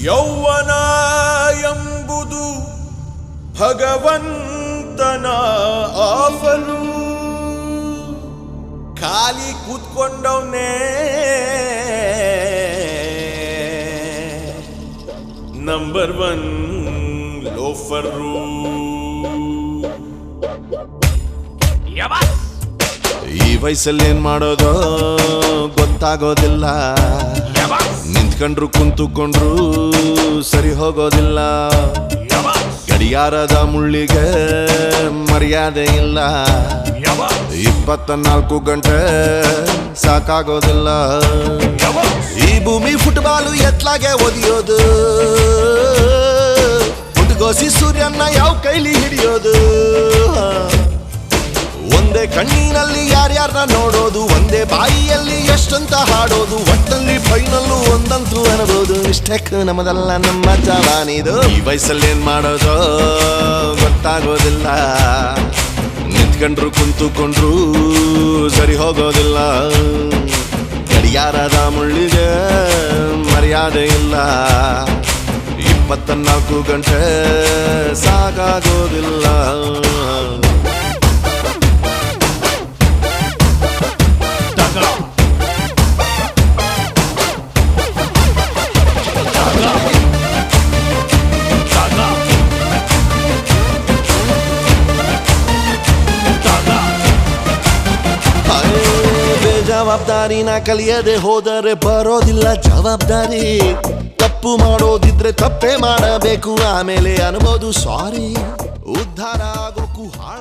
ಯೌವನ ಎಂಬುದು ಭಗವಂತನ ಆಫರು. ಖಾಲಿ ಕೂತ್ಕೊಂಡವನೇ ನಂಬರ್ 1 ಲೋಫರು. ಈ ವಯಸ್ಸಲ್ಲಿ ಏನ್ ಮಾಡೋದು ಗೊತ್ತಾಗೋದಿಲ್ಲ, ನಿಂತ್ಕೊಂಡ್ರು ಕುಂತುಕೊಂಡ್ರು ಸರಿ ಹೋಗೋದಿಲ್ಲ. ಗಡಿಯಾರದ ಮುಳ್ಳಿಗೆ ಮರ್ಯಾದೆ ಇಲ್ಲ, 24 ಗಂಟೆ ಸಾಕಾಗೋದಿಲ್ಲ. ಈ ಭೂಮಿ ಫುಟ್ಬಾಲು ಎತ್ಲಾಗೆ ಒದಿಯೋದು, ಹುಟ್ಗೋಸಿ ಸೂರ್ಯನ ಯಾವ ಕೈಲಿ ಹಿಡಿಯೋದು. ಒಂದೇ ಕಣ್ಣಿನಲ್ಲಿ ಯಾರ್ಯಾರನ್ನ ನೋಡೋದು, ಒಂದೇ ಬಾಯಿಯಲ್ಲಿ ಎಷ್ಟಂತ ಹಾಡೋದು. ಒಟ್ಟಲ್ಲಿ ಫೈನಲ್ಲು ಒಂದಂತೂ ಅನ್ಬೋದು. ಮಿಸ್ಟೇಕ್ ನಮ್ಮದಲ್ಲ, ನಮ್ಮ ಜವಾನಿದು. ಈ ವಯಸ್ಸಲ್ಲಿ ಏನ್ ಮಾಡೋದು ಗೊತ್ತಾಗೋದಿಲ್ಲ, ನಿಂತ್ಕೊಂಡ್ರು ಕುಂತುಕೊಂಡ್ರು ಸರಿ ಹೋಗೋದಿಲ್ಲ. ಗಡಿಯಾರದ ಮುಳ್ಳಿಗೆ ಮರ್ಯಾದೆ ಇಲ್ಲ, 24 ಗಂಟೆ ಸಾಕಾಗೋದಿಲ್ಲ. ಜವಾಬ್ದಾರಿನ ಕಲಿಯದೆ ಹೋದರೆ ಬರೋದಿಲ್ಲ ಜವಾಬ್ದಾರಿ. ತಪ್ಪು ಮಾಡೋದಿದ್ರೆ ತಪ್ಪೇ ಮಾಡಬೇಕು, ಆಮೇಲೆ ಅನ್ಬೋದು ಸಾರಿ. ಉದ್ಧಾರ ಆಗೋಕ್ಕೂ ಹಾಳ